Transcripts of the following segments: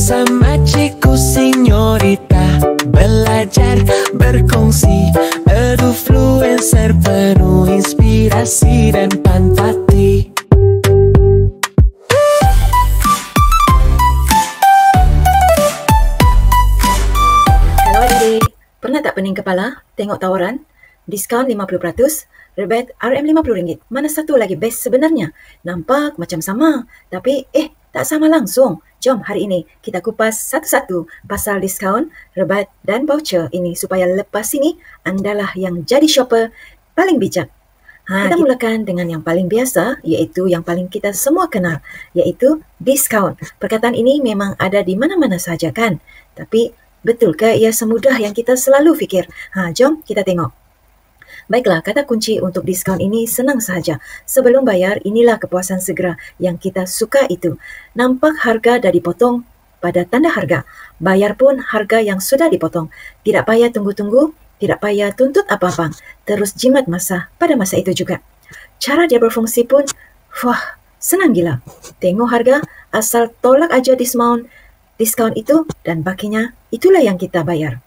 Bersama Ciku Senyorita, belajar berkongsi, edufluencer penuh inspirasi dan empati. Halo adik-adik, pernah tak pening kepala tengok tawaran diskaun 50%, rebate RM50? Mana satu lagi best sebenarnya? Nampak macam sama, tapi tak sama langsung. Jom hari ini kita kupas satu-satu pasal diskaun, rebate dan voucher ini supaya lepas ini andalah yang jadi shopper paling bijak. Kita mulakan dengan yang paling biasa, iaitu yang paling kita semua kenal, iaitu diskaun. Perkataan ini memang ada di mana-mana saja kan? Tapi betulkah ia semudah yang kita selalu fikir? Jom kita tengok. Baiklah, kata kunci untuk diskaun ini senang sahaja. Sebelum bayar, inilah kepuasan segera yang kita suka itu. Nampak harga dah dipotong pada tanda harga. Bayar pun harga yang sudah dipotong. Tidak payah tunggu-tunggu, tidak payah tuntut apa-apa. Terus jimat masa pada masa itu juga. Cara dia berfungsi pun, senang gila. Tengok harga, asal tolak aja diskaun itu dan bakinya, itulah yang kita bayar.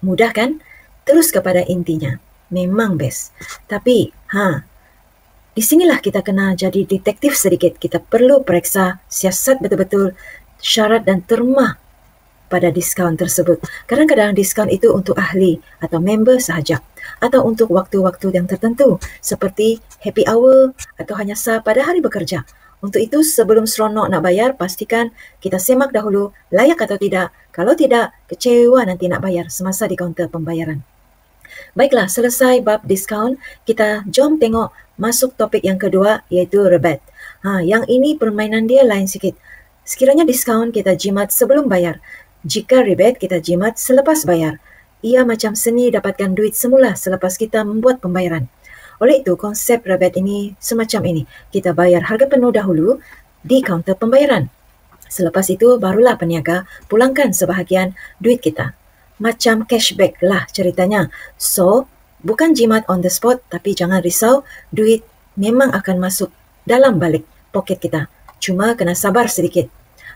Mudah kan? Terus kepada intinya. Memang best. Tapi, di sinilah kita kena jadi detektif sedikit. Kita perlu periksa siasat betul-betul syarat dan terma pada diskaun tersebut. Kadang-kadang diskaun itu untuk ahli atau member sahaja, atau untuk waktu-waktu yang tertentu seperti happy hour atau hanya sah pada hari bekerja. Untuk itu, sebelum seronok nak bayar, pastikan kita semak dahulu layak atau tidak. Kalau tidak, kecewa nanti nak bayar semasa di kaunter pembayaran. Baiklah, selesai bab diskaun, kita jom tengok masuk topik yang kedua, iaitu rebate. Yang ini permainan dia lain sikit. Sekiranya diskaun kita jimat sebelum bayar. Jika rebate kita jimat selepas bayar. Ia macam seni dapatkan duit semula selepas kita membuat pembayaran. Oleh itu, konsep rebate ini semacam ini. Kita bayar harga penuh dahulu di kaunter pembayaran. Selepas itu, barulah peniaga pulangkan sebahagian duit kita. Macam cashback lah ceritanya. So, bukan jimat on the spot, tapi jangan risau, duit memang akan masuk dalam balik poket kita. Cuma kena sabar sedikit.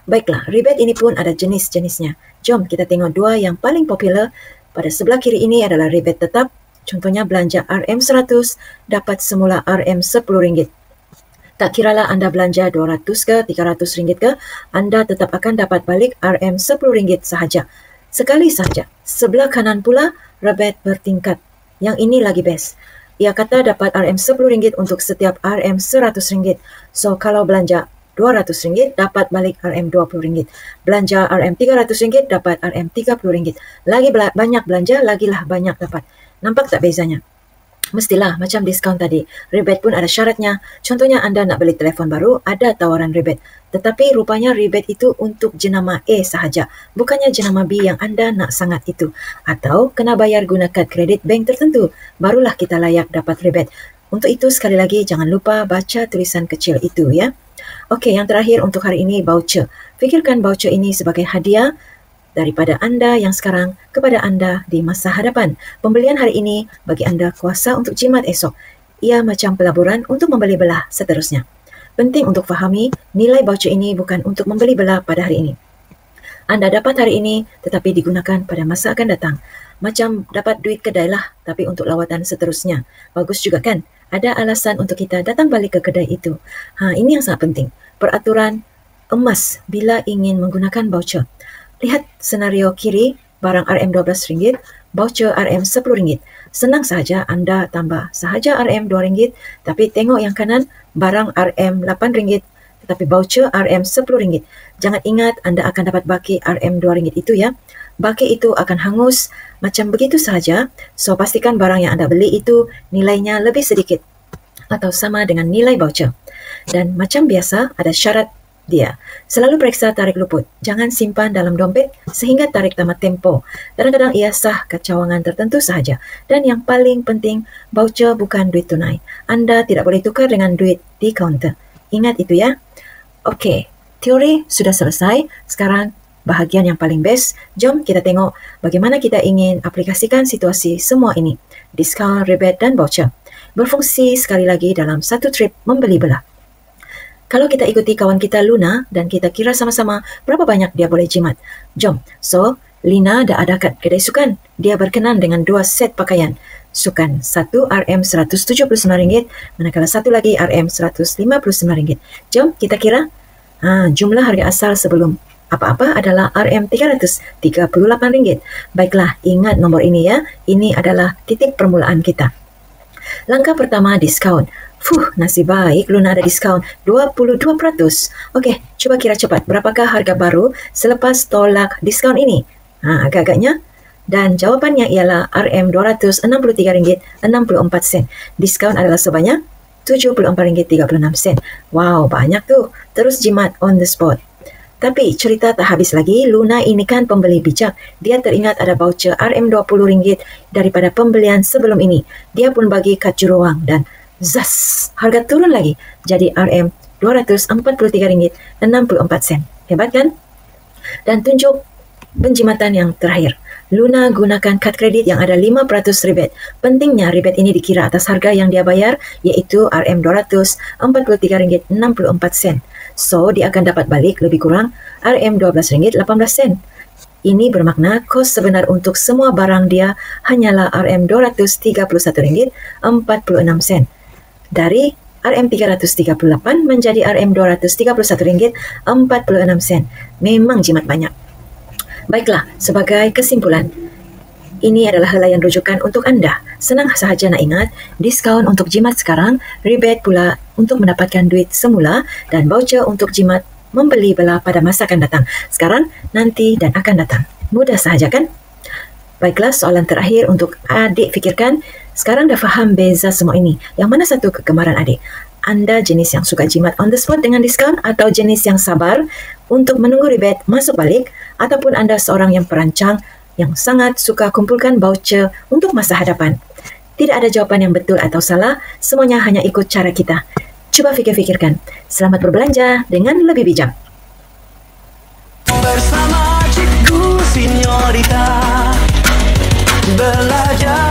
Baiklah, rebate ini pun ada jenis-jenisnya. Jom kita tengok dua yang paling popular. Pada sebelah kiri ini adalah rebate tetap. Contohnya belanja RM100 dapat semula RM10. Tak kiralah anda belanja RM200 ke RM300 ke, anda tetap akan dapat balik RM10 sahaja. Sekali sahaja. Sebelah kanan pula, rebate bertingkat. Yang ini lagi best. Ia kata dapat RM10 untuk setiap RM100. So, kalau belanja RM200, dapat balik RM20. Belanja RM300, dapat RM30. Lagi banyak belanja, lagilah banyak dapat. Nampak tak bezanya? Mestilah macam diskaun tadi. Rebate pun ada syaratnya. Contohnya anda nak beli telefon baru, ada tawaran rebate. Tetapi rupanya rebate itu untuk jenama A sahaja. Bukannya jenama B yang anda nak sangat itu. Atau kena bayar guna kad kredit bank tertentu. Barulah kita layak dapat rebate. Untuk itu sekali lagi jangan lupa baca tulisan kecil itu ya. Okey, yang terakhir untuk hari ini voucher. Fikirkan voucher ini sebagai hadiah daripada anda yang sekarang kepada anda di masa hadapan. Pembelian hari ini bagi anda kuasa untuk jimat esok. Ia macam pelaburan untuk membeli belah seterusnya. Penting untuk fahami, nilai voucher ini bukan untuk membeli belah pada hari ini. Anda dapat hari ini tetapi digunakan pada masa akan datang. Macam dapat duit kedai lah, tapi untuk lawatan seterusnya. Bagus juga kan? Ada alasan untuk kita datang balik ke kedai itu. Ini yang sangat penting. Peraturan emas bila ingin menggunakan voucher. Lihat senario kiri, barang RM12, voucher RM10. Senang sahaja anda tambah sahaja RM2, tapi tengok yang kanan, barang RM8, tetapi voucher RM10. Jangan ingat anda akan dapat baki RM2 itu ya. Baki itu akan hangus macam begitu sahaja. So, pastikan barang yang anda beli itu nilainya lebih sedikit atau sama dengan nilai voucher. Dan macam biasa, ada syarat dia. Selalu periksa tarik luput. Jangan simpan dalam dompet sehingga tarik tamat tempo. Kadang-kadang ia sah kecawangan tertentu sahaja. Dan yang paling penting, voucher bukan duit tunai. Anda tidak boleh tukar dengan duit di kaunter. Ingat itu ya. Okey, teori sudah selesai. Sekarang bahagian yang paling best. Jom kita tengok bagaimana kita ingin aplikasikan situasi semua ini. Diskaun, rebate dan voucher. Berfungsi sekali lagi dalam satu trip membeli belah. Kalau kita ikuti kawan kita Luna dan kita kira sama-sama berapa banyak dia boleh jimat. Jom. So, Lina dah ada kat kedai sukan. Dia berkenan dengan 2 set pakaian. Sukan 1 RM179, manakala satu lagi RM159. Jom kita kira. Jumlah harga asal sebelum apa-apa adalah RM338. Baiklah, ingat nombor ini ya. Ini adalah titik permulaan kita. Langkah pertama, diskaun. Nasib baik Luna ada diskaun 22%. Okey, cuba kira cepat. Berapakah harga baru selepas tolak diskaun ini? Agak-agaknya. Dan jawapannya ialah RM263.64. Diskaun adalah sebanyak RM74.36. Wow, banyak tuh. Terus jimat on the spot. Tapi cerita tak habis lagi. Luna ini kan pembeli bijak. Dia teringat ada voucher RM20 daripada pembelian sebelum ini. Dia pun bagi kad juruang dan zas, harga turun lagi jadi RM243.64. Hebat kan? Dan tunjuk penjimatan yang terakhir. Luna gunakan kad kredit yang ada 5% rebate. Pentingnya rebate ini dikira atas harga yang dia bayar, iaitu RM243.64. So, dia akan dapat balik lebih kurang RM12.18. Ini bermakna kos sebenar untuk semua barang dia hanyalah RM231.46. Dari RM338 menjadi RM231.46. Memang jimat banyak. Baiklah, sebagai kesimpulan, ini adalah helaian rujukan untuk anda. Senang sahaja nak ingat, diskaun untuk jimat sekarang, rebate pula untuk mendapatkan duit semula dan voucher untuk jimat membeli bela pada masa akan datang. Sekarang, nanti dan akan datang. Mudah sahaja kan? Baiklah, soalan terakhir untuk adik fikirkan. Sekarang dah faham beza semua ini. Yang mana satu kegemaran adik? Anda jenis yang suka jimat on the spot dengan diskaun atau jenis yang sabar untuk menunggu rebate masuk balik, ataupun anda seorang yang perancang yang sangat suka kumpulkan voucher untuk masa hadapan? Tidak ada jawapan yang betul atau salah, semuanya hanya ikut cara kita. Cuba fikir-fikirkan. Selamat berbelanja dengan lebih bijak. Bersama Cikgu Senyorita, belajar